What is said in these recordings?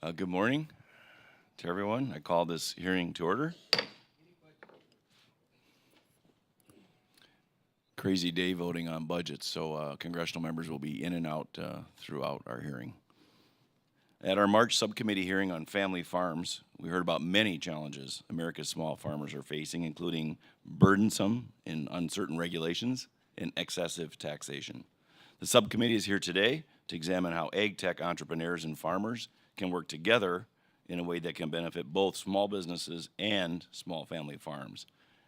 Good morning to everyone. I call this hearing to order. Crazy day voting on budgets, so congressional members will be in and out throughout our hearing. At our March subcommittee hearing on family farms, we heard about many challenges America's small farmers are facing, including burdensome and uncertain regulations and excessive taxation. The subcommittee is here today to examine how ag tech entrepreneurs and farmers can work together in a way that can benefit both small businesses and small family farms.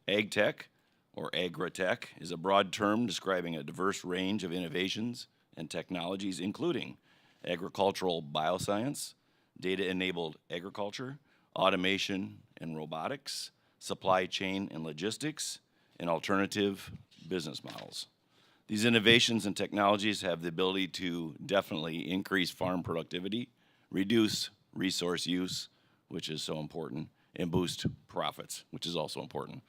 Ag tech, or agritech, is a broad term describing a diverse range of innovations and technologies, including agricultural bioscience, data-enabled agriculture, automation and robotics, supply chain and logistics, and alternative business models. These innovations and technologies have the ability to definitely increase farm productivity, reduce resource use, which is so important, and boost profits, which is also important.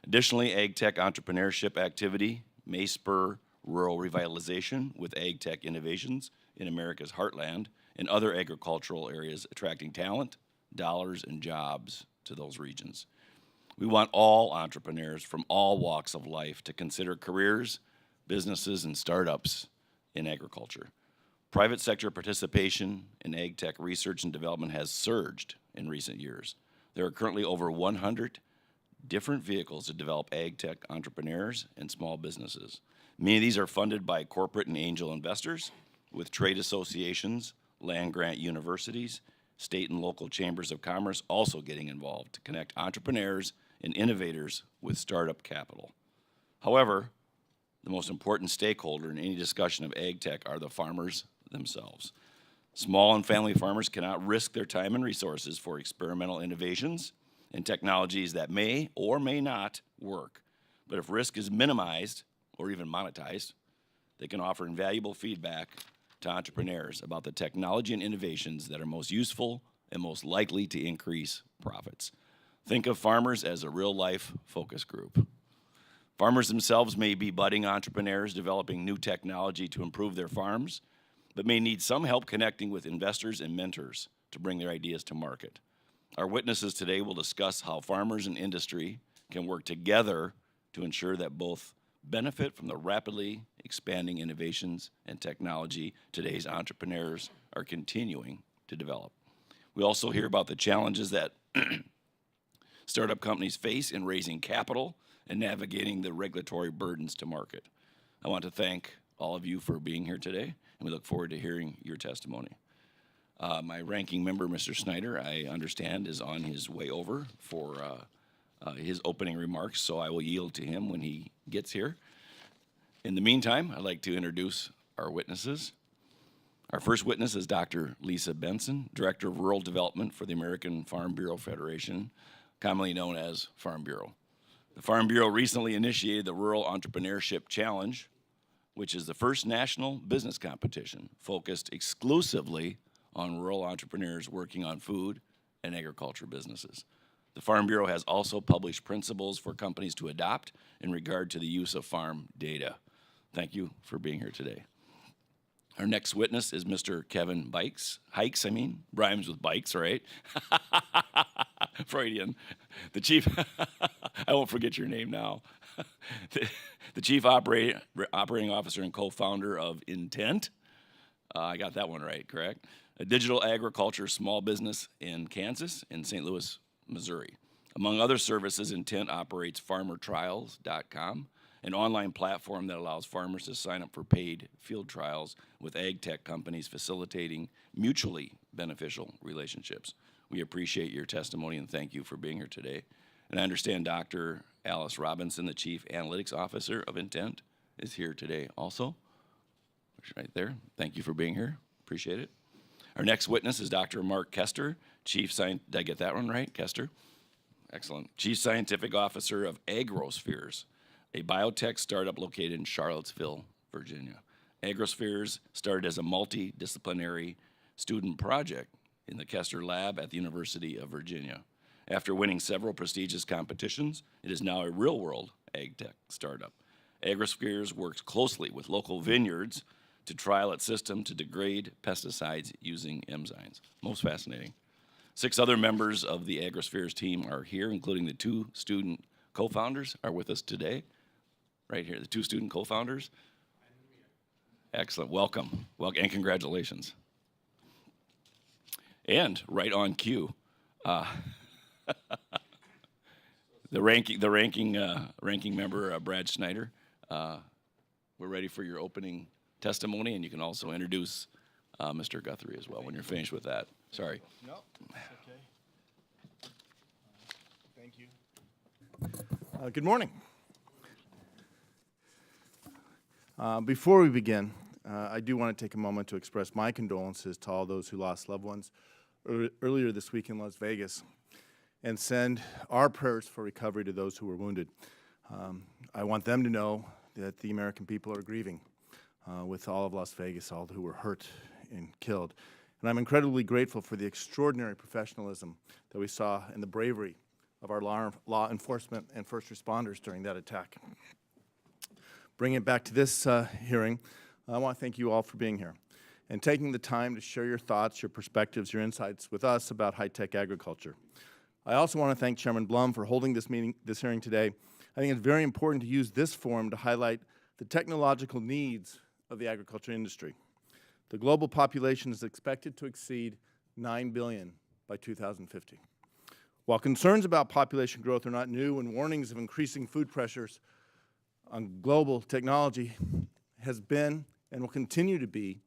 Additionally, ag tech entrepreneurship activity may spur rural revitalization with ag tech innovations in America's heartland and other agricultural areas, attracting talent, dollars, and jobs to those regions. We want all entrepreneurs from all walks of life to consider careers, businesses, and startups in agriculture. Private sector participation in ag tech research and development has surged in recent years. There are currently over 100 different vehicles to develop ag tech entrepreneurs and small businesses. Many of these are funded by corporate and angel investors, with trade associations, land-grant universities, state and local chambers of commerce also getting involved to connect entrepreneurs and innovators with startup capital. However, the most important stakeholder in any discussion of ag tech are the farmers themselves. Small and family farmers cannot risk their time and resources for experimental innovations and technologies that may or may not work. But if risk is minimized or even monetized, they can offer invaluable feedback to entrepreneurs about the technology and innovations that are most useful and most likely to increase profits. Think of farmers as a real-life focus group. Farmers themselves may be budding entrepreneurs developing new technology to improve their farms, but may need some help connecting with investors and mentors to bring their ideas to market. Our witnesses today will discuss how farmers and industry can work together to ensure that both benefit from the rapidly expanding innovations and technology today's entrepreneurs are continuing to develop. We also hear about the challenges that startup companies face in raising capital and navigating the regulatory burdens to market. I want to thank all of you for being here today, and we look forward to hearing your testimony. My ranking member, Mr. Snyder, I understand is on his way over for his opening remarks, so I will yield to him when he gets here. In the meantime, I'd like to introduce our witnesses. Our first witness is Dr. Lisa Benson, Director of Rural Development for the American Farm Bureau Federation, commonly known as Farm Bureau. The Farm Bureau recently initiated the Rural Entrepreneurship Challenge, which is the first national business competition focused exclusively on rural entrepreneurs working on food and agriculture businesses. The Farm Bureau has also published principles for companies to adopt in regard to the use of farm data. Thank you for being here today. Our next witness is Mr. Kevin Hikes, rhymes with bikes, right? Freudian. The chief, I won't forget your name now. The chief operating officer and co-founder of Intent. I got that one right, correct? A digital agriculture small business in Kansas and St. Louis, Missouri. Among other services, Intent operates farmertrials.com, an online platform that allows farmers to sign up for paid field trials with ag tech companies, facilitating mutually beneficial relationships. We appreciate your testimony and thank you for being here today. And I understand Dr. Alice Robinson, the Chief Analytics Officer of Intent, is here today also. Right there. Thank you for being here. Appreciate it. Our next witness is Dr. Mark Kester, did I get that one right, Kester? Excellent. Chief Scientific Officer of Agrospheres, a biotech startup located in Charlottesville, Virginia. Agrospheres started as a multidisciplinary student project in the Kester Lab at the University of Virginia. After winning several prestigious competitions, it is now a real-world ag tech startup. Agrospheres works closely with local vineyards to trial its system to degrade pesticides using enzymes. Most fascinating. 6 other members of the AgriSpheres team are here, including the 2 student co-founders are with us today. Right here, the 2 student co-founders. Excellent, welcome, and congratulations. And right on cue, the ranking member, Brad Schneider. We're ready for your opening testimony, and you can also introduce Mr. Guthrie as well when you're finished with that. Sorry. No, it's okay. Thank you. Good morning. Before we begin, I do want to take a moment to express my condolences to all those who lost loved ones earlier this week in Las Vegas, and send our prayers for recovery to those who were wounded. I want them to know that the American people are grieving with all of Las Vegas, all who were hurt and killed. And I'm incredibly grateful for the extraordinary professionalism that we saw and the bravery of our law enforcement and first responders during that attack. Bringing it back to this hearing, I want to thank you all for being here and taking the time to share your thoughts, your perspectives, your insights with us about high-tech agriculture. I also want to thank Chairman Blum for holding this hearing today. I think it's very important to use this forum to highlight the technological needs of the agriculture industry. The global population is expected to exceed 9 billion by 2050. While concerns about population growth are not new and warnings of increasing food pressures on global technology has been and will continue to be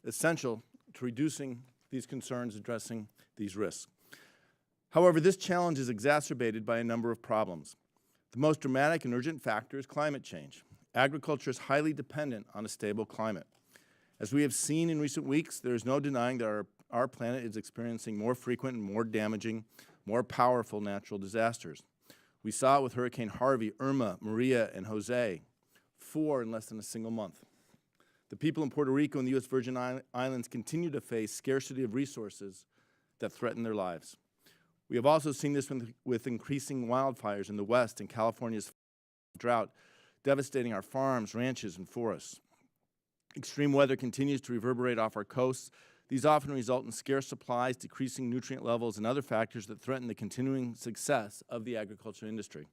essential to reducing these concerns, addressing these risks. However, this challenge is exacerbated by a number of problems. The most dramatic and urgent factor is climate change. Agriculture is highly dependent on a stable climate. As we have seen in recent weeks, there is no denying that our planet is experiencing more frequent and more damaging, more powerful natural disasters. We saw it with Hurricane Harvey, Irma, Maria, and Jose, 4 in less than a single month. The people in Puerto Rico and the U.S. Virgin Islands continue to face scarcity of resources that threaten their lives. We have also seen this with increasing wildfires in the West and California's drought, devastating our farms, ranches, and forests. Extreme weather continues to reverberate off our coasts. These often result in scarce supplies, decreasing nutrient levels, and other factors that threaten the continuing success of the agriculture industry.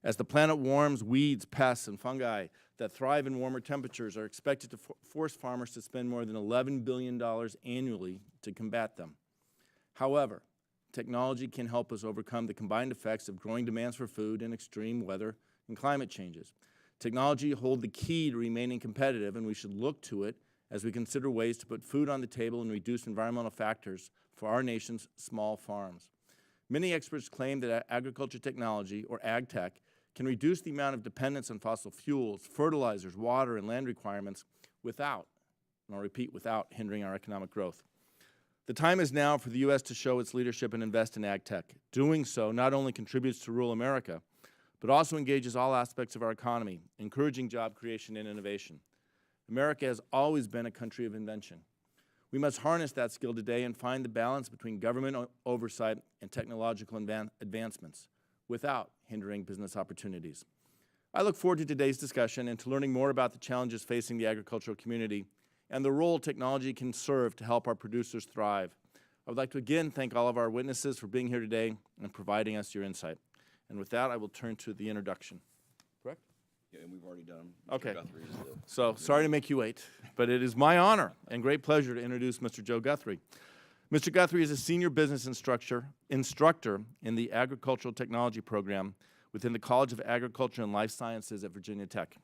As the planet warms, weeds, pests, and fungi that thrive in warmer temperatures are expected to force farmers to spend more than $11 billion annually to combat them. However, technology can help us overcome the combined effects of growing demands for food and extreme weather and climate changes. Technology holds the key to remaining competitive, and we should look to it as we consider ways to put food on the table and reduce environmental factors for our nation's small farms. Many experts claim that agriculture technology, or agtech, can reduce the amount of dependence on fossil fuels, fertilizers, water, and land requirements without, and I'll repeat, without hindering our economic growth. The time is now for the U.S. to show its leadership and invest in agtech. Doing so not only contributes to rural America, but also engages all aspects of our economy, encouraging job creation and innovation. America has always been a country of invention. We must harness that skill today and find the balance between government oversight and technological advancements without hindering business opportunities. I look forward to today's discussion and to learning more about the challenges facing the agricultural community and the role technology can serve to help our producers thrive. I would like to again thank all of our witnesses for being here today and providing us your insight. And with that, I will turn to the introduction. Correct? Yeah, and we've already done. Okay. So sorry to make you wait, but it is my honor and great pleasure to introduce Mr. Joe Guthrie. Mr. Guthrie is a senior business instructor in the Agricultural Technology Program within the College of Agriculture and Life Sciences at Virginia Tech.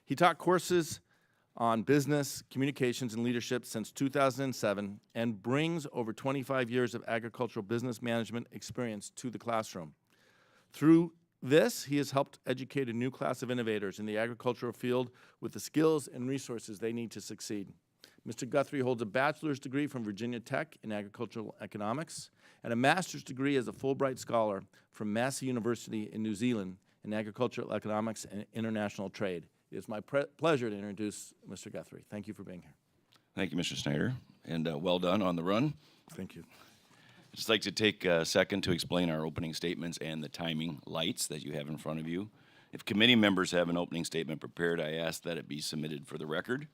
He taught courses on business, communications, and leadership since 2007 and brings over 25 years of agricultural business management experience to the classroom. Through this, he has helped educate a new class of innovators in the agricultural field with the skills and resources they need to succeed. Mr. Guthrie holds a bachelor's degree from Virginia Tech in agricultural economics and a master's degree as a Fulbright scholar from Massey University in New Zealand in agricultural economics and international trade. It is my pleasure to introduce Mr. Guthrie. Thank you for being here. Thank you, Mr. Snyder, and well done on the run. Thank you. I'd just like to take a second to explain our opening statements and the timing lights that you have in front of you. If committee members have an opening statement prepared, I ask that it be submitted for the record.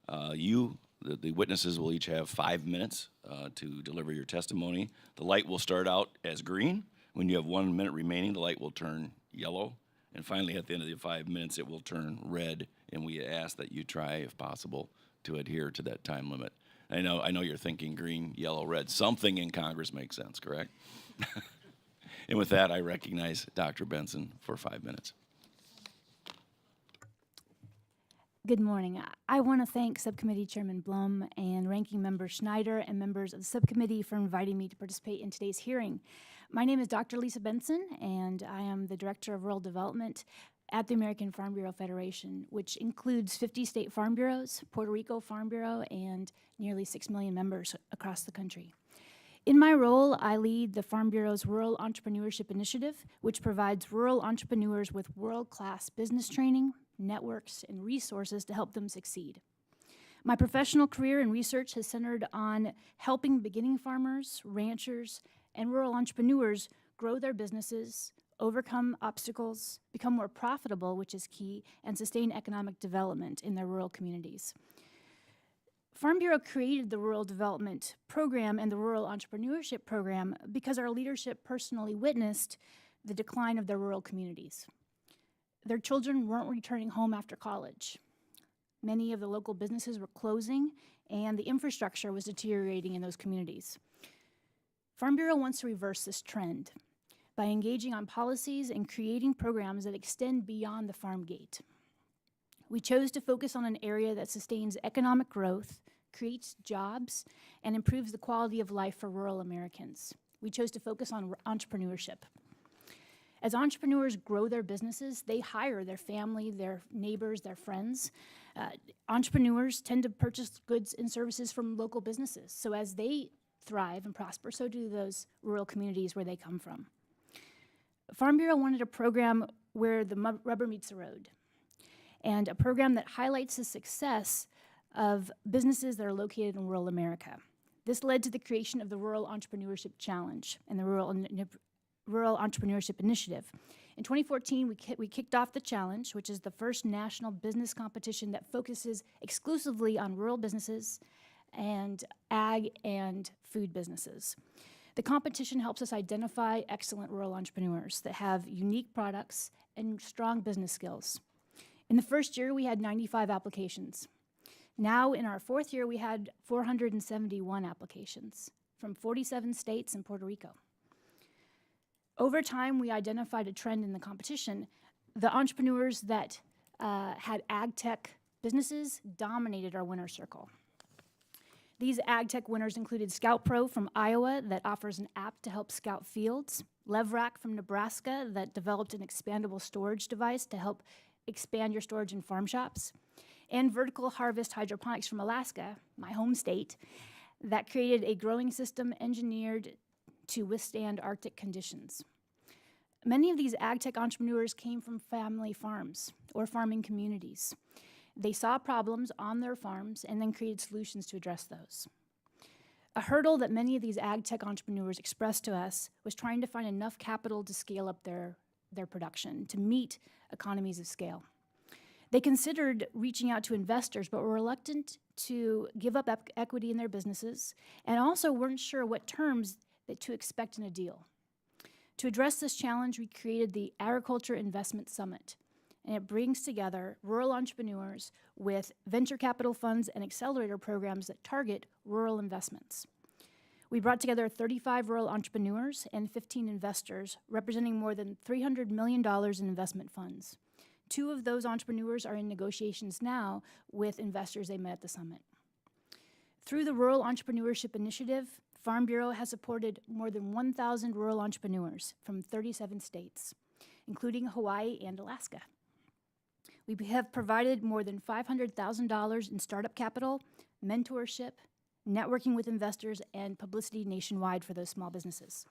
The witnesses will each have 5 minutes to deliver your testimony. The light will start out as green. When you have 1 minute remaining, the light will turn yellow. And finally, at the end of the 5 minutes, it will turn red. And we ask that you try, if possible, to adhere to that time limit. I know you're thinking green, yellow, red. Something in Congress makes sense, correct? And with that, I recognize Dr. Benson for 5 minutes. Good morning. I want to thank Subcommittee Chairman Blum and Ranking Member Schneider and members of the subcommittee for inviting me to participate in today's hearing. My name is Dr. Lisa Benson, and I am the Director of Rural Development at the American Farm Bureau Federation, which includes 50 state farm bureaus, Puerto Rico Farm Bureau, and nearly 6 million members across the country. In my role, I lead the Farm Bureau's Rural Entrepreneurship Initiative, which provides rural entrepreneurs with world-class business training, networks, and resources to help them succeed. My professional career in research has centered on helping beginning farmers, ranchers, and rural entrepreneurs grow their businesses, overcome obstacles, become more profitable, which is key, and sustain economic development in their rural communities. Farm Bureau created the Rural Development Program and the Rural Entrepreneurship Program because our leadership personally witnessed the decline of their rural communities. Their children weren't returning home after college. Many of the local businesses were closing, and the infrastructure was deteriorating in those communities. Farm Bureau wants to reverse this trend by engaging on policies and creating programs that extend beyond the farm gate. We chose to focus on an area that sustains economic growth, creates jobs, and improves the quality of life for rural Americans. We chose to focus on entrepreneurship. As entrepreneurs grow their businesses, they hire their family, their neighbors, their friends. Entrepreneurs tend to purchase goods and services from local businesses. So as they thrive and prosper, so do those rural communities where they come from. Farm Bureau wanted a program where the rubber meets the road, and a program that highlights the success of businesses that are located in rural America. This led to the creation of the Rural Entrepreneurship Challenge and the Rural Entrepreneurship Initiative. In 2014, we kicked off the challenge, which is the first national business competition that focuses exclusively on rural businesses and ag and food businesses. The competition helps us identify excellent rural entrepreneurs that have unique products and strong business skills. In the first year, we had 95 applications. Now, in our fourth year, we had 471 applications from 47 states and Puerto Rico. Over time, we identified a trend in the competition. The entrepreneurs that had ag tech businesses dominated our winner circle. These ag tech winners included Scout Pro from Iowa that offers an app to help scout fields, LevRack from Nebraska that developed an expandable storage device to help expand your storage in farm shops, and Vertical Harvest Hydroponics from Alaska, my home state, that created a growing system engineered to withstand Arctic conditions. Many of these ag tech entrepreneurs came from family farms or farming communities. They saw problems on their farms and then created solutions to address those. A hurdle that many of these ag tech entrepreneurs expressed to us was trying to find enough capital to scale up their production to meet economies of scale. They considered reaching out to investors, but were reluctant to give up equity in their businesses, and also weren't sure what terms to expect in a deal. To address this challenge, we created the Agriculture Investment Summit, and it brings together rural entrepreneurs with venture capital funds and accelerator programs that target rural investments. We brought together 35 rural entrepreneurs and 15 investors, representing more than $300 million in investment funds. 2 of those entrepreneurs are in negotiations now with investors they met at the summit. Through the Rural Entrepreneurship Initiative, Farm Bureau has supported more than 1,000 rural entrepreneurs from 37 states, including Hawaii and Alaska. We have provided more than $500,000 in startup capital, mentorship, networking with investors, and publicity nationwide for those small businesses.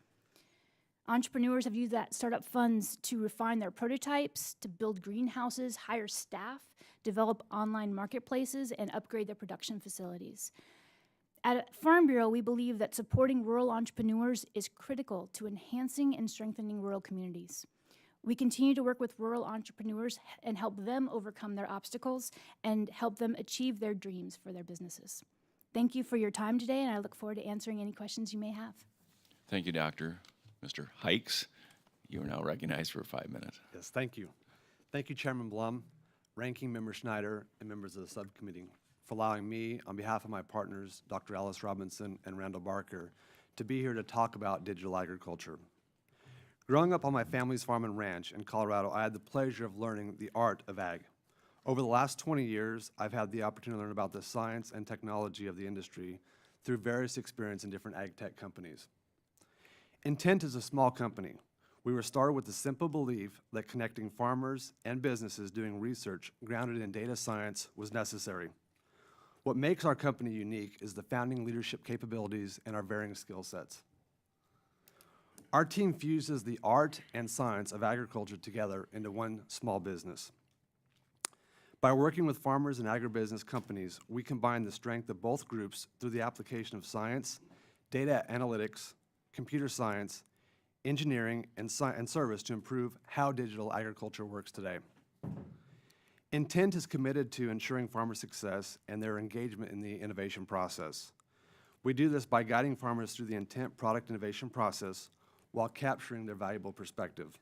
Entrepreneurs have used that startup funds to refine their prototypes, to build greenhouses, hire staff, develop online marketplaces, and upgrade their production facilities. At Farm Bureau, we believe that supporting rural entrepreneurs is critical to enhancing and strengthening rural communities. We continue to work with rural entrepreneurs and help them overcome their obstacles and help them achieve their dreams for their businesses. Thank you for your time today, and I look forward to answering any questions you may have. Thank you, Doctor. Mr. Hikes, you are now recognized for 5 minutes. Yes, thank you. Thank you, Chairman Blum, Ranking Member Schneider, and members of the subcommittee for allowing me, on behalf of my partners, Dr. Alice Robinson and Randall Barker, to be here to talk about digital agriculture. Growing up on my family's farm and ranch in Colorado, I had the pleasure of learning the art of ag. Over the last 20 years, I've had the opportunity to learn about the science and technology of the industry through various experience in different ag tech companies. Intent is a small company. We were started with the simple belief that connecting farmers and businesses doing research grounded in data science was necessary. What makes our company unique is the founding leadership capabilities and our varying skill sets. Our team fuses the art and science of agriculture together into one small business. By working with farmers and agribusiness companies, we combine the strength of both groups through the application of science, data analytics, computer science, engineering, and service to improve how digital agriculture works today. Intent is committed to ensuring farmer success and their engagement in the innovation process. We do this by guiding farmers through the intent product innovation process while capturing their valuable perspective.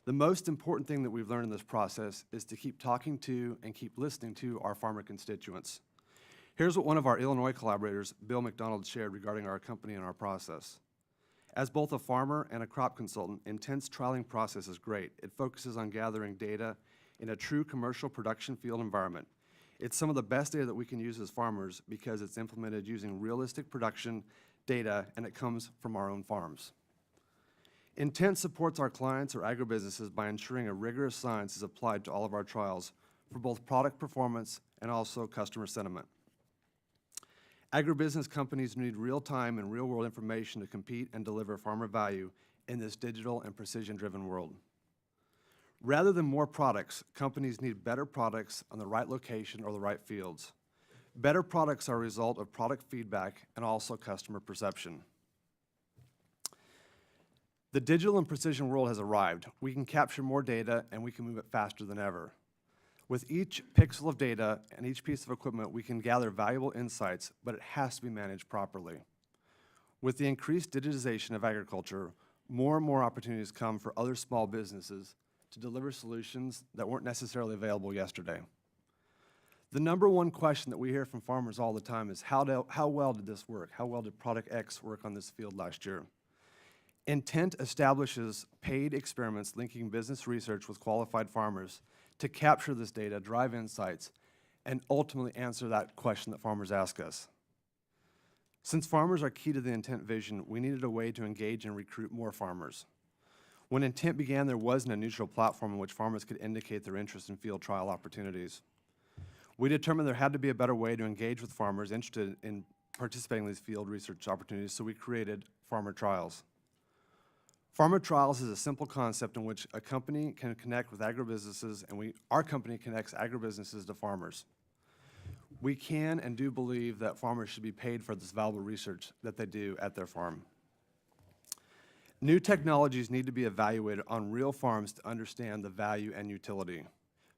The most important thing that we've learned in this process is to keep talking to and keep listening to our farmer constituents. Here's what one of our Illinois collaborators, Bill McDonald, shared regarding our company and our process. As both a farmer and a crop consultant, Intent's trialing process is great. It focuses on gathering data in a true commercial production field environment. It's some of the best data that we can use as farmers because it's implemented using realistic production data and it comes from our own farms. Intent supports our clients or agribusinesses by ensuring a rigorous science is applied to all of our trials for both product performance and also customer sentiment. Agribusiness companies need real-time and real-world information to compete and deliver farmer value in this digital and precision-driven world. Rather than more products, companies need better products on the right location or the right fields. Better products are a result of product feedback and also customer perception. The digital and precision world has arrived. We can capture more data and we can move it faster than ever. With each pixel of data and each piece of equipment, we can gather valuable insights, but it has to be managed properly. With the increased digitization of agriculture, more and more opportunities come for other small businesses to deliver solutions that weren't necessarily available yesterday. The number one question that we hear from farmers all the time is how well did this work? How well did product X work on this field last year? Intent establishes paid experiments linking business research with qualified farmers to capture this data, drive insights, and ultimately answer that question that farmers ask us. Since farmers are key to the Intent vision, we needed a way to engage and recruit more farmers. When Intent began, there wasn't a neutral platform in which farmers could indicate their interest in field trial opportunities. We determined there had to be a better way to engage with farmers interested in participating in these field research opportunities, so we created Farmer Trials. Farmer Trials is a simple concept in which a company can connect with agribusinesses, and our company connects agribusinesses to farmers. We can and do believe that farmers should be paid for this valuable research that they do at their farm. New technologies need to be evaluated on real farms to understand the value and utility.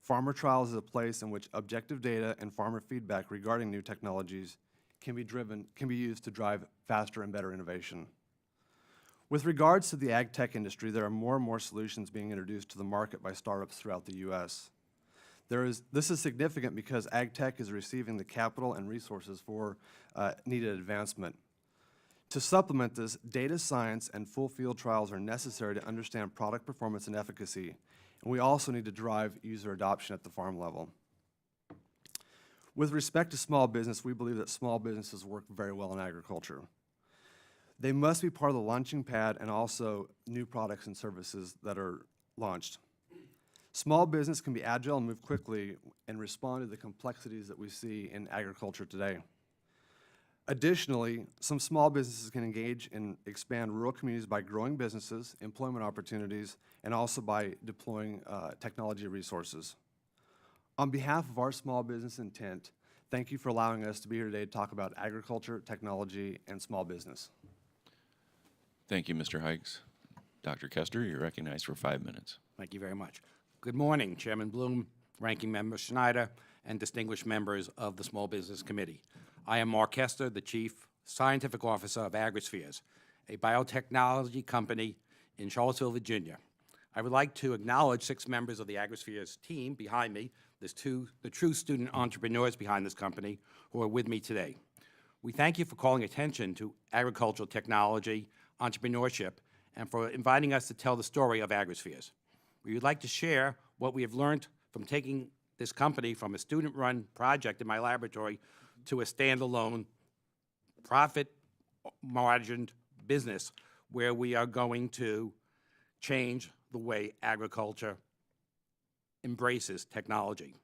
Farmer Trials is a place in which objective data and farmer feedback regarding new technologies can be used to drive faster and better innovation. With regards to the ag tech industry, there are more and more solutions being introduced to the market by startups throughout the U.S. This is significant because ag tech is receiving the capital and resources for needed advancement. To supplement this, data science and full field trials are necessary to understand product performance and efficacy, and we also need to drive user adoption at the farm level. With respect to small business, we believe that small businesses work very well in agriculture. They must be part of the launching pad and also new products and services that are launched. Small business can be agile and move quickly and respond to the complexities that we see in agriculture today. Additionally, some small businesses can engage and expand rural communities by growing businesses, employment opportunities, and also by deploying technology resources. On behalf of our small business Intent, thank you for allowing us to be here today to talk about agriculture, technology, and small business. Thank you, Mr. Hikes. Dr. Kester, you're recognized for 5 minutes. Thank you very much. Good morning, Chairman Bloom, Ranking Member Schneider, and distinguished members of the Small Business Committee. I am Mark Kester, the Chief Scientific Officer of Agrispheres, a biotechnology company in Charlottesville, Virginia. I would like to acknowledge 6 members of the Agrispheres team behind me, the true student entrepreneurs behind this company who are with me today. We thank you for calling attention to agricultural technology, entrepreneurship, and for inviting us to tell the story of Agrispheres. We would like to share what we have learned from taking this company from a student-run project in my laboratory to a standalone, profit-margined business where we are going to change the way agriculture embraces technology.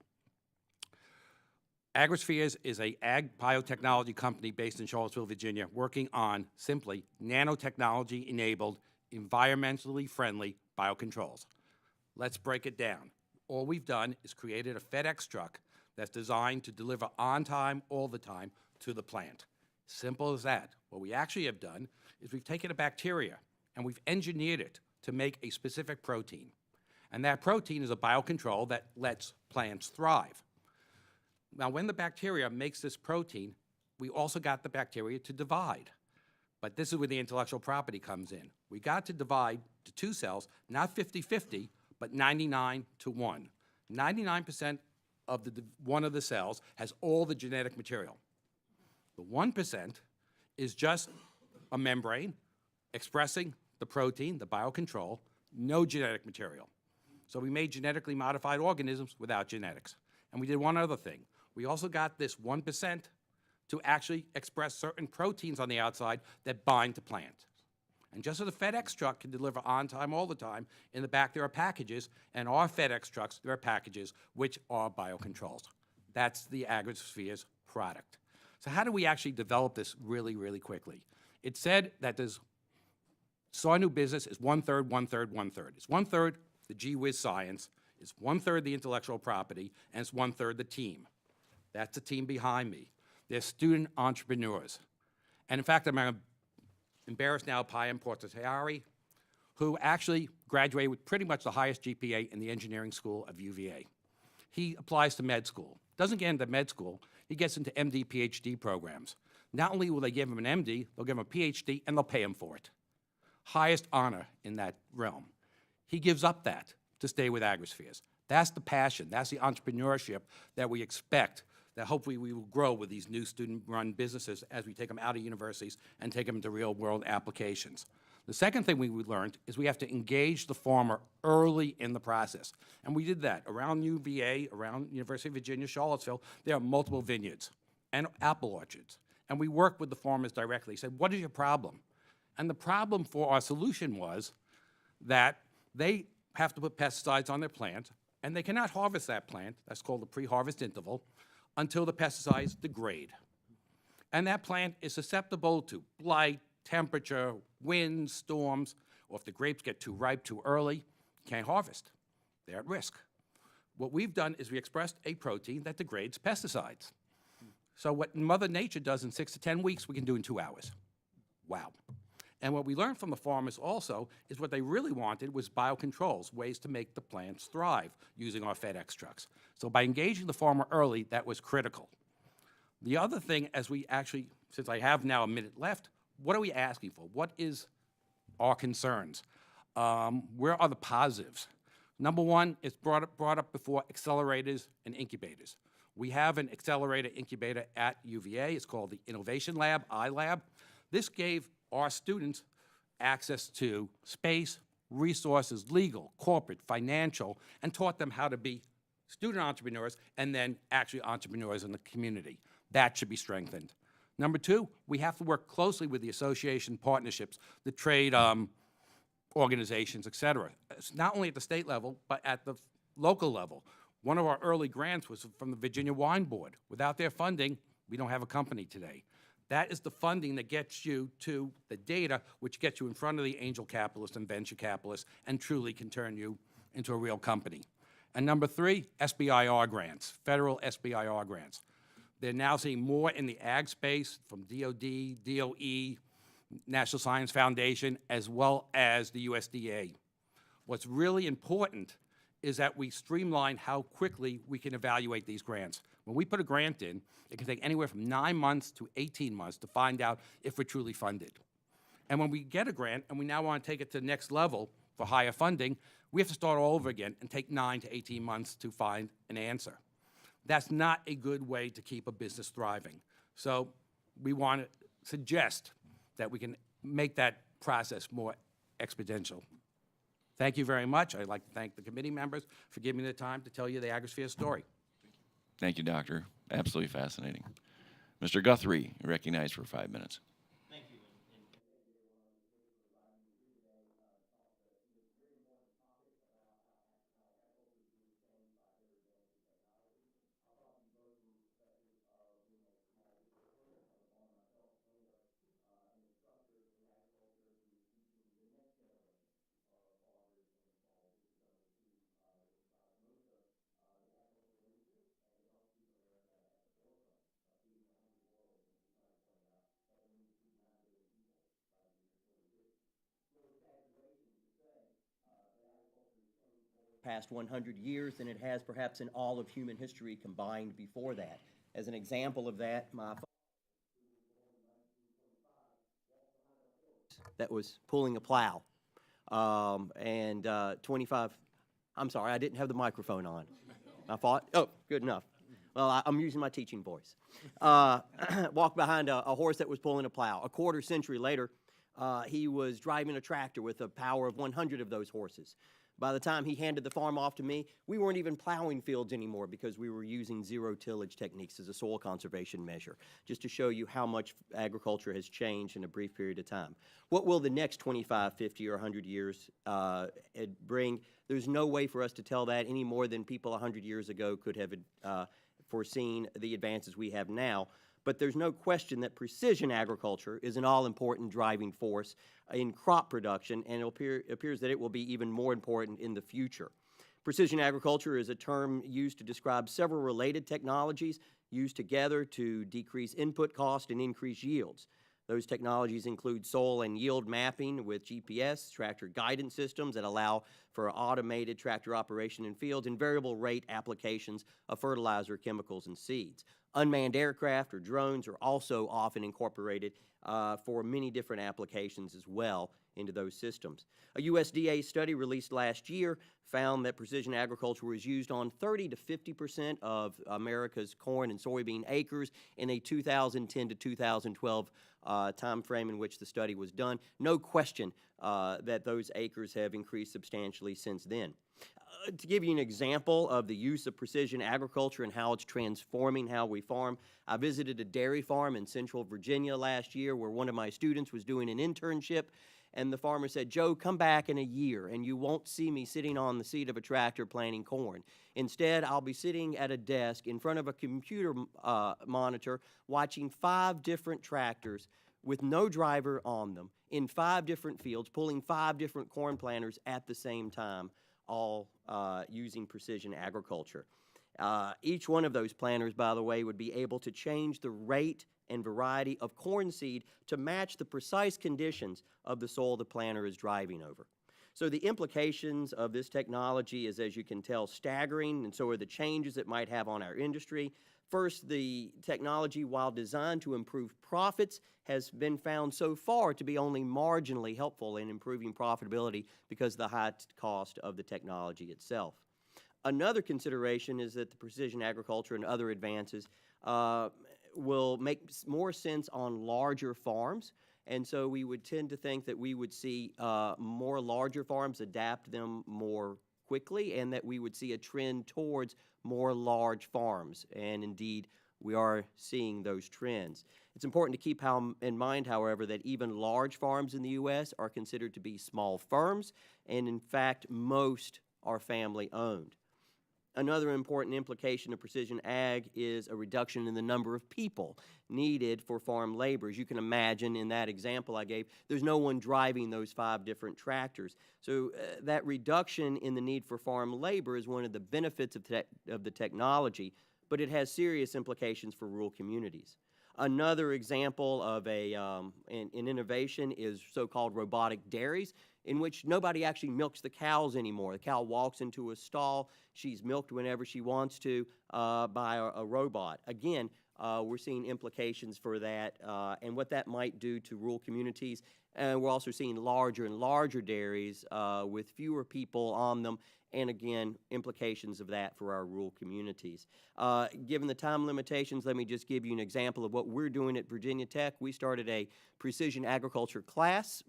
Agrispheres is an ag biotechnology company based in Charlottesville, Virginia, working on simply nanotechnology-enabled, environmentally friendly biocontrols. Let's break it down. All we've done is created a FedEx truck that's designed to deliver on time, all the time, to the plant. Simple as that. What we actually have done is we've taken a bacteria and we've engineered it to make a specific protein. And that protein is a biocontrol that lets plants thrive. Now, when the bacteria makes this protein, we also got the bacteria to divide. But this is where the intellectual property comes in. We got to divide to 2 cells, not 50-50, but 99 to 1. 99% of one of the cells has all the genetic material. The 1% is just a membrane expressing the protein, the biocontrol, no genetic material. So we made genetically modified organisms without genetics. And we did one other thing. We also got this 1% to actually express certain proteins on the outside that bind to plants. And just as a FedEx truck can deliver on time all the time, in the back there are packages, and our FedEx trucks, there are packages which are biocontrols. That's the Agrispheres product. So how do we actually develop this really, really quickly? It said that there's, our new business is 1/3, 1/3, 1/3. It's 1/3 the gee whiz science, it's 1/3 the intellectual property, and it's 1/3 the team. That's the team behind me. They're student entrepreneurs. And in fact, I'm embarrassed now, Payam Portatayari, who actually graduated with pretty much the highest GPA in the engineering school of UVA. He applies to med school. Doesn't get into med school, he gets into MD, PhD programs. Not only will they give him an MD, they'll give him a PhD, and they'll pay him for it. Highest honor in that realm. He gives up that to stay with Agrispheres. That's the passion, that's the entrepreneurship that we expect, that hopefully we will grow with these new student-run businesses as we take them out of universities and take them into real-world applications. The second thing we learned is we have to engage the farmer early in the process. And we did that. Around UVA, around University of Virginia, Charlottesville, there are multiple vineyards and apple orchards. And we worked with the farmers directly, said, what is your problem? And the problem for our solution was that they have to put pesticides on their plant, and they cannot harvest that plant, that's called the pre-harvest interval, until the pesticides degrade. And that plant is susceptible to blight, temperature, wind, storms, or if the grapes get too ripe too early, you can't harvest. They're at risk. What we've done is we expressed a protein that degrades pesticides. So what Mother Nature does in 6 to 10 weeks, we can do in 2 hours. Wow. And what we learned from the farmers also is what they really wanted was biocontrols, ways to make the plants thrive using our FedEx trucks. So by engaging the farmer early, that was critical. The other thing, as we actually, since I have now a minute left, what are we asking for? What is our concerns? Where are the positives? Number one, it's brought up before, accelerators and incubators. We have an accelerator incubator at UVA. It's called the Innovation Lab, iLab. This gave our students access to space, resources, legal, corporate, financial, and taught them how to be student entrepreneurs and then actually entrepreneurs in the community. That should be strengthened. Number two, we have to work closely with the association partnerships, the trade organizations, et cetera. It's not only at the state level, but at the local level. One of our early grants was from the Virginia Wine Board. Without their funding, we don't have a company today. That is the funding that gets you to the data, which gets you in front of the angel capitalists and venture capitalists and truly can turn you into a real company. And number three, SBIR grants, federal SBIR grants. They're now seeing more in the ag space from DOD, DOE, National Science Foundation, as well as the USDA. What's really important is that we streamline how quickly we can evaluate these grants. When we put a grant in, it can take anywhere from 9 months to 18 months to find out if we're truly funded. And when we get a grant and we now want to take it to the next level for higher funding, we have to start all over again and take 9 to 18 months to find an answer. That's not a good way to keep a business thriving. So we want to suggest that we can make that process more exponential. Thank you very much. I'd like to thank the committee members for giving me the time to tell you the AgriSphere story. Thank you, Doctor. Absolutely fascinating. Mr. Guthrie, you're recognized for 5 minutes. Past 100 years than it has perhaps in all of human history combined before that. As an example of that, my father that was pulling a plow, 25, I'm sorry, I didn't have the microphone on. I thought, oh, good enough. Well, I'm using my teaching voice. Walked behind a horse that was pulling a plow. A quarter century later, he was driving a tractor with a power of 100 of those horses. By the time he handed the farm off to me, we weren't even plowing fields anymore because we were using zero tillage techniques as a soil conservation measure, just to show you how much agriculture has changed in a brief period of time. What will the next 25, 50, or 100 years bring? There's no way for us to tell that any more than people 100 years ago could have foreseen the advances we have now. But there's no question that precision agriculture is an all-important driving force in crop production, and it appears that it will be even more important in the future. Precision agriculture is a term used to describe several related technologies used together to decrease input cost and increase yields. Those technologies include soil and yield mapping with GPS, tractor guidance systems that allow for automated tractor operation in fields, and variable rate applications of fertilizer, chemicals, and seeds. Unmanned aircraft or drones are also often incorporated for many different applications as well into those systems. A USDA study released last year found that precision agriculture was used on 30 to 50% of America's corn and soybean acres in a 2010 to 2012 time frame in which the study was done. No question that those acres have increased substantially since then. To give you an example of the use of precision agriculture and how it's transforming how we farm, I visited a dairy farm in Central Virginia last year where one of my students was doing an internship, and the farmer said, "Joe, come back in a year and you won't see me sitting on the seat of a tractor planting corn. Instead, I'll be sitting at a desk in front of a computer monitor watching 5 different tractors with no driver on them in 5 different fields, pulling 5 different corn planters at the same time, all using precision agriculture." Each one of those planters, by the way, would be able to change the rate and variety of corn seed to match the precise conditions of the soil the planter is driving over. So the implications of this technology is, as you can tell, staggering, and so are the changes it might have on our industry. First, the technology, while designed to improve profits, has been found so far to be only marginally helpful in improving profitability because of the high cost of the technology itself. Another consideration is that the precision agriculture and other advances will make more sense on larger farms, and so we would tend to think that we would see more larger farms adapt them more quickly, and that we would see a trend towards more large farms, and indeed we are seeing those trends. It's important to keep in mind, however, that even large farms in the U.S. are considered to be small firms, and in fact most are family owned. Another important implication of precision ag is a reduction in the number of people needed for farm labor. As you can imagine in that example I gave, there's no one driving those 5 different tractors. So that reduction in the need for farm labor is one of the benefits of the technology, but it has serious implications for rural communities. Another example of an innovation is so-called robotic dairies, in which nobody actually milks the cows anymore. The cow walks into a stall. She's milked whenever she wants to by a robot. Again, we're seeing implications for that and what that might do to rural communities. And we're also seeing larger and larger dairies with fewer people on them, and again, implications of that for our rural communities. Given the time limitations, let me just give you an example of what we're doing at Virginia Tech. We started a precision agriculture class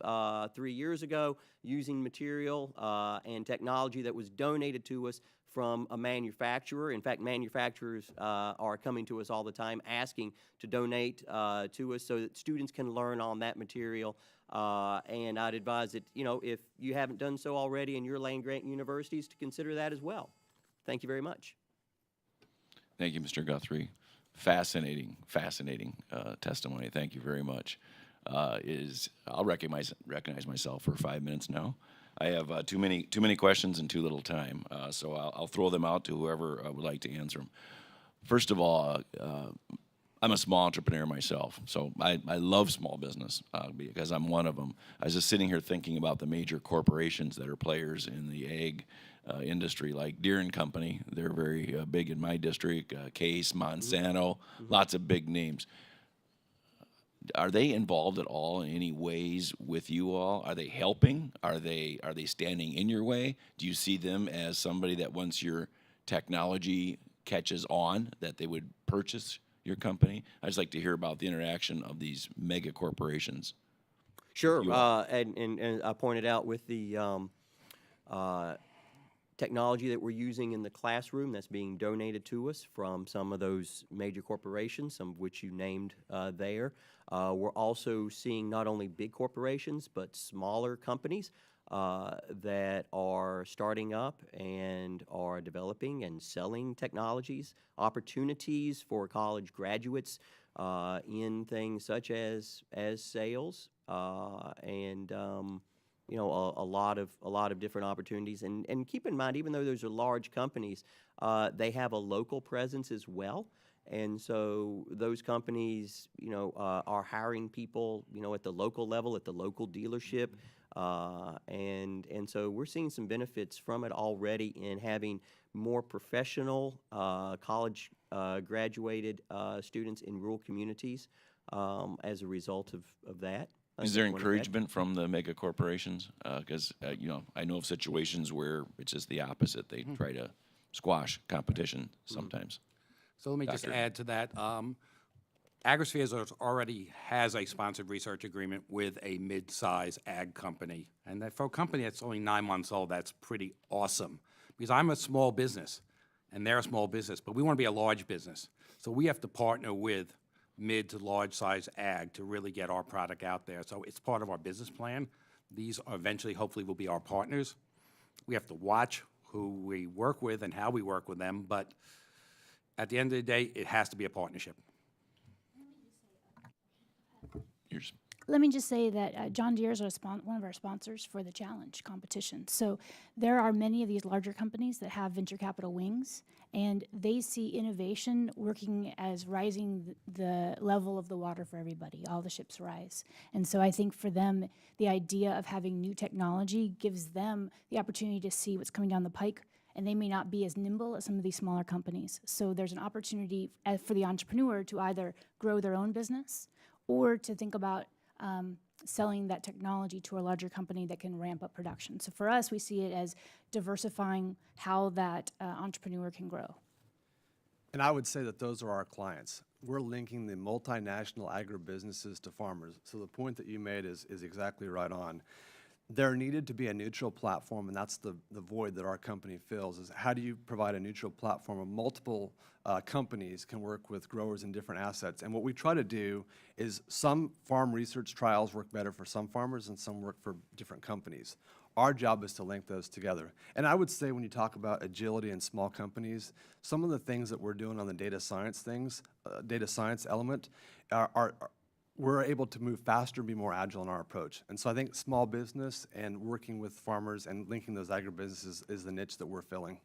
3 years ago using material and technology that was donated to us from a manufacturer. In fact, manufacturers are coming to us all the time asking to donate to us so that students can learn on that material. And I'd advise that, if you haven't done so already in your land-grant universities, to consider that as well. Thank you very much. Thank you, Mr. Guthrie. Fascinating testimony. Thank you very much. I'll recognize myself for 5 minutes now. I have too many questions and too little time, so I'll throw them out to whoever would like to answer them. First of all, I'm a small entrepreneur myself, so I love small business because I'm one of them. I was just sitting here thinking about the major corporations that are players in the ag industry, like Deere and Company. They're very big in my district. Case, Monsanto, lots of big names. Are they involved at all in any ways with you all? Are they helping? Are they standing in your way? Do you see them as somebody that once your technology catches on, that they would purchase your company? I'd just like to hear about the interaction of these mega corporations. Sure, and I pointed out with the technology that we're using in the classroom that's being donated to us from some of those major corporations, some of which you named there. We're also seeing not only big corporations, but smaller companies that are starting up and are developing and selling technologies, opportunities for college graduates in things such as sales and a lot of different opportunities. And keep in mind, even though those are large companies, they have a local presence as well. And so those companies, are hiring people, at the local level, at the local dealership. And so we're seeing some benefits from it already in having more professional college graduated students in rural communities as a result of that. Is there encouragement from the mega corporations? Because, I know of situations where it's just the opposite. They try to squash competition sometimes. So let me just add to that. Agrisphere already has a sponsored research agreement with a mid-size ag company. And that for a company that's only 9 months old, that's pretty awesome. Because I'm a small business, and they're a small business, but we want to be a large business. So we have to partner with mid to large size ag to really get our product out there. So it's part of our business plan. These are eventually, hopefully, will be our partners. We have to watch who we work with and how we work with them, but at the end of the day, it has to be a partnership. Let me just say that John Deere is one of our sponsors for the challenge competition. So there are many of these larger companies that have venture capital wings, and they see innovation working as rising the level of the water for everybody. All the ships rise. And so I think for them, the idea of having new technology gives them the opportunity to see what's coming down the pike, and they may not be as nimble as some of these smaller companies. So there's an opportunity for the entrepreneur to either grow their own business or to think about selling that technology to a larger company that can ramp up production. So for us, we see it as diversifying how that entrepreneur can grow. And I would say that those are our clients. We're linking the multinational agribusinesses to farmers. So the point that you made is exactly right on. There needed to be a neutral platform, and that's the void that our company fills, is how do you provide a neutral platform where multiple companies can work with growers in different assets. And what we try to do is some farm research trials work better for some farmers and some work for different companies. Our job is to link those together. And I would say when you talk about agility in small companies, some of the things that we're doing on the data science element we're able to move faster and be more agile in our approach. And so I think small business and working with farmers and linking those agribusinesses is the niche that we're filling.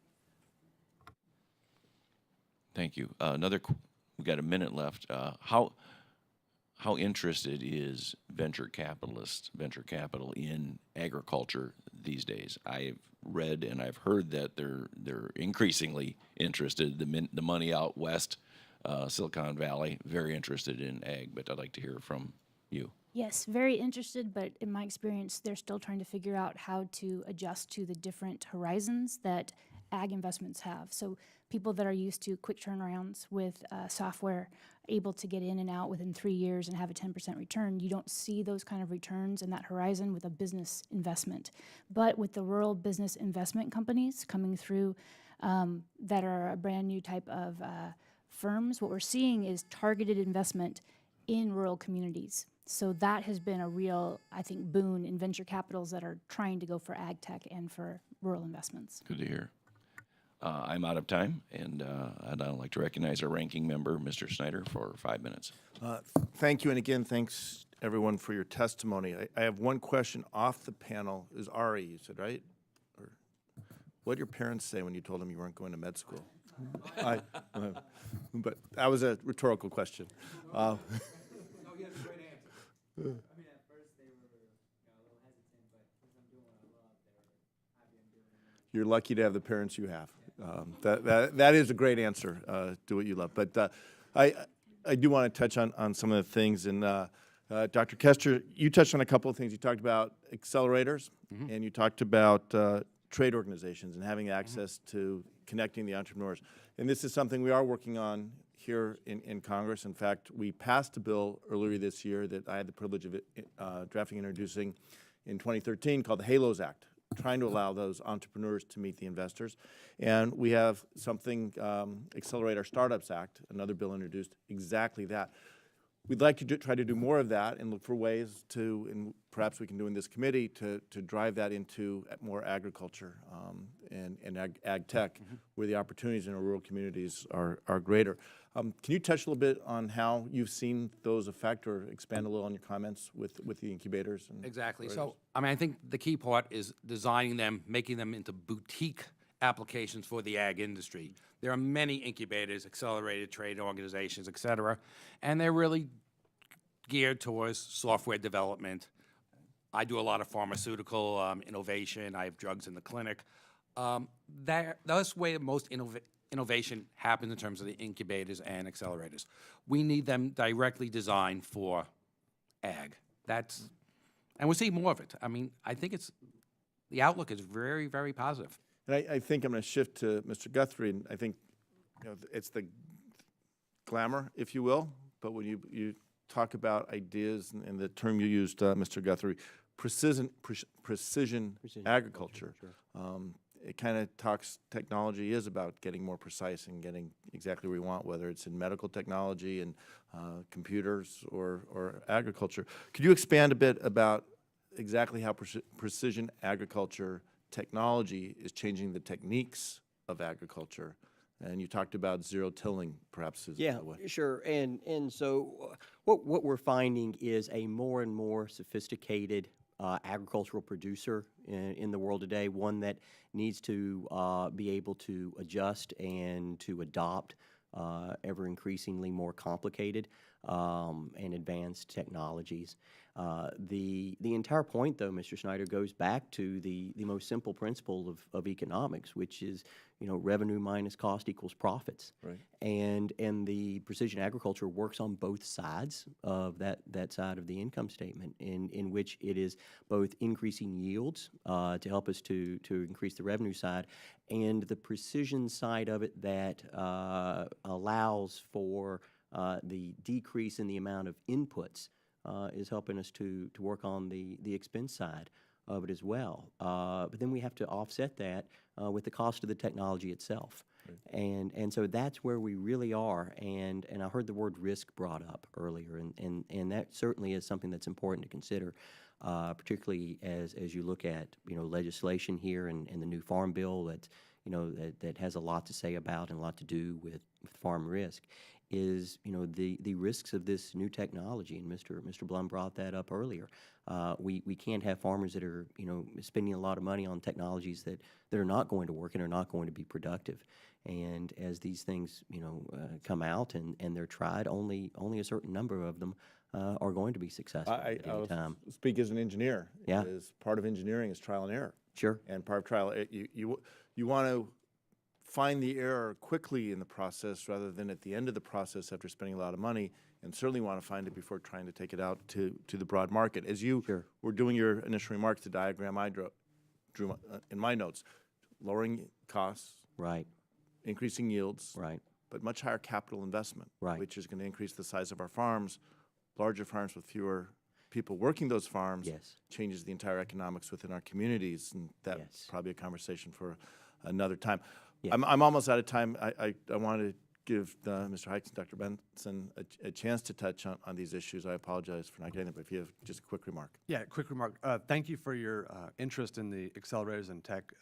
Thank you. We've got a minute left. How how interested is venture capital in agriculture these days? I've read and I've heard that they're increasingly interested. The money out west, Silicon Valley, very interested in ag. But I'd like to hear from you. Yes, very interested, but in my experience, they're still trying to figure out how to adjust to the different horizons that ag investments have. So people that are used to quick turnarounds with software, able to get in and out within 3 years and have a 10% return, you don't see those kind of returns in that horizon with a business investment. But with the rural business investment companies coming through that are a brand new type of firms, what we're seeing is targeted investment in rural communities. So that has been a real, I think, boon in venture capitals that are trying to go for ag tech and for rural investments. Good to hear. I'm out of time, and I'd like to recognize our ranking member, Mr. Snyder, for 5 minutes. Thank you, and again, thanks everyone for your testimony. I have one question off the panel. Is Ari, you said, right? Or what did your parents say when you told them you weren't going to med school? But that was a rhetorical question. I mean, at first they were, a little hesitant, but because I'm doing what I love, they were happy I'm doing it. You're lucky to have the parents you have. That is a great answer. Do what you love. But I do want to touch on some of the things. And Dr. Kester, you touched on a couple of things. You talked about accelerators, and you talked about trade organizations and having access to connecting the entrepreneurs. And this is something we are working on here in Congress. In fact, we passed a bill earlier this year that I had the privilege of drafting and introducing in 2013 called the HALOS Act, trying to allow those entrepreneurs to meet the investors. And we have something, Accelerate Our Startups Act, another bill introduced, exactly that. We'd like to try to do more of that and look for ways to, and perhaps we can do in this committee, to drive that into more agriculture and ag tech, where the opportunities in our rural communities are greater. Can you touch a little bit on how you've seen those affect, or expand a little on your comments with the incubators? And Exactly. So, I mean, I think the key part is designing them, making them into boutique applications for the ag industry. There are many incubators, accelerated trade organizations, et cetera, and they're really geared towards software development. I do a lot of pharmaceutical innovation. I have drugs in the clinic. That's where most innovation happens in terms of the incubators and accelerators. We need them directly designed for ag. And we're seeing more of it. I mean, I think the outlook is very, very positive. And I think I'm going to shift to Mr. Guthrie, and I think it's the glamour, if you will, but when you talk about ideas and the term you used, Mr. Guthrie, precision agriculture. Sure. It kind of talks, technology is about getting more precise and getting exactly where we want, whether it's in medical technology and computers or agriculture. Could you expand a bit about exactly how precision agriculture technology is changing the techniques of agriculture? And you talked about zero tilling, perhaps. Yeah, sure. And so what we're finding is a more and more sophisticated agricultural producer in the world today, one that needs to be able to adjust and to adopt ever increasingly more complicated and advanced technologies. The entire point, though, Mr. Snyder, goes back to the most simple principle of economics, which is, revenue minus cost equals profits. Right. And the precision agriculture works on both sides of that side of the income statement, in which it is both increasing yields to help us to increase the revenue side, and the precision side of it that allows for the decrease in the amount of inputs is helping us to work on the expense side of it as well. But then we have to offset that with the cost of the technology itself. Right. And so that's where we really are. And I heard the word risk brought up earlier, and that certainly is something that's important to consider, particularly as you look at legislation here and the new farm bill that has a lot to say about and a lot to do with farm risk. Is the risks of this new technology, and Mr. Blum brought that up earlier. We can't have farmers that are spending a lot of money on technologies that are not going to work and are not going to be productive. And as these things come out and they're tried, only a certain number of them are going to be successful at any time. Speak as an engineer. Yeah. Is part of engineering is trial and error. Sure. And part of trial, you want to find the error quickly in the process rather than at the end of the process after spending a lot of money, and certainly want to find it before trying to take it out to the broad market. As you Sure. were doing your initial remarks, the diagram I drew in my notes, lowering costs, Right. increasing yields, Right. but much higher capital investment, Right. which is going to increase the size of our farms. Larger farms with fewer people working those farms Yes. changes the entire economics within our communities, and that's Yes. probably a conversation for another time. Yeah. I'm almost out of time. I wanted to give Mr. Hikes and Dr. Benson a chance to touch on these issues. I apologize for not getting them, but if you have just a quick remark. Yeah, quick remark. Thank you for your interest in the accelerators and tech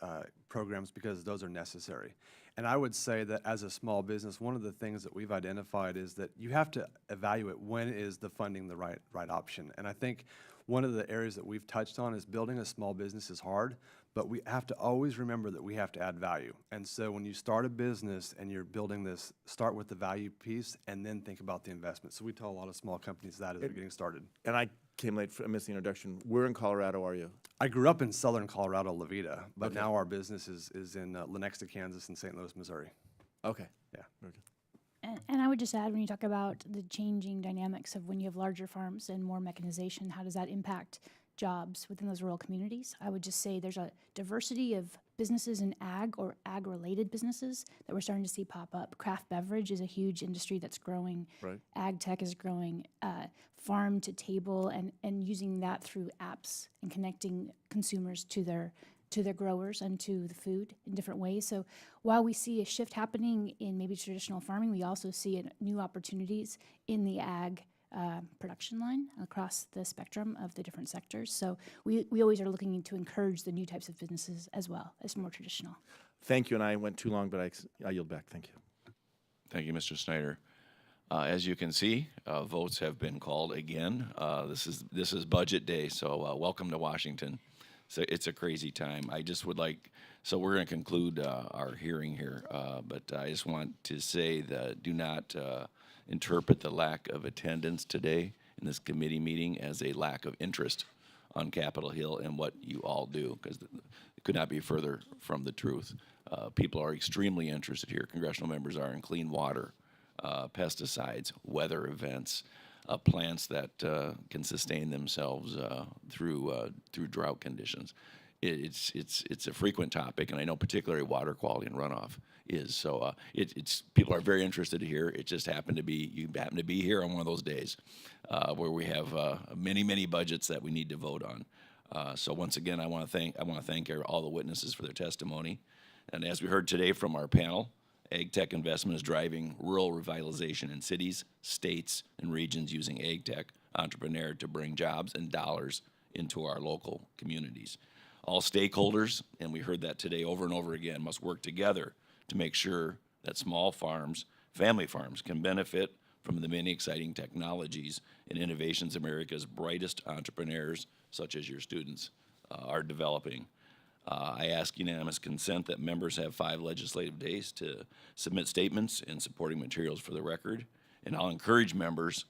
programs, because those are necessary. And I would say that as a small business, one of the things that we've identified is that you have to evaluate when is the funding the right option. And I think one of the areas that we've touched on is building a small business is hard, but we have to always remember that we have to add value. And so when you start a business and you're building this, start with the value piece and then think about the investment. So we tell a lot of small companies that as they're getting started. And I came late, I missed the introduction. Where in Colorado are you? I grew up in southern Colorado, Levita, but now our business is in Lenexa, Kansas, and St. Louis, Missouri. Okay. Yeah. Very good. And I would just add, when you talk about the changing dynamics of when you have larger farms and more mechanization, how does that impact jobs within those rural communities? I would just say there's a diversity of businesses in ag or ag-related businesses that we're starting to see pop up. Craft beverage is a huge industry that's growing. Right. Ag tech is growing. Farm to table and using that through apps and connecting consumers to their growers and to the food in different ways. So while we see a shift happening in maybe traditional farming, we also see new opportunities in the ag production line across the spectrum of the different sectors. So we always are looking to encourage the new types of businesses as well as more traditional. Thank you, and I went too long, but I yield back. Thank you. Thank you, Mr. Snyder. As you can see, votes have been called again. This is budget day, so welcome to Washington. So it's a crazy time. I just would like, so we're going to conclude our hearing here, but I just want to say that do not interpret the lack of attendance today in this committee meeting as a lack of interest on Capitol Hill and what you all do, because it could not be further from the truth. People are extremely interested here. Congressional members are in clean water, pesticides, weather events, plants that can sustain themselves through drought conditions. It's a frequent topic, and I know particularly water quality and runoff is. So it's people are very interested to hear. It just happened to be you happen to be here on one of those days where we have many budgets that we need to vote on. So once again, I want to thank all the witnesses for their testimony, and as we heard today from our panel, ag tech investment is driving rural revitalization in cities, states, and regions using ag tech entrepreneur to bring jobs and dollars into our local communities. All stakeholders, and we heard that today over and over again, must work together to make sure that small farms, family farms, can benefit from the many exciting technologies and innovations America's brightest entrepreneurs, such as your students, are developing. I ask unanimous consent that members have 5 legislative days to submit statements and supporting materials for the record, and I'll encourage members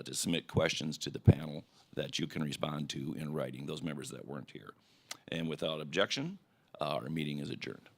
to submit questions to the panel that you can respond to in writing, those members that weren't here. And without objection, our meeting is adjourned.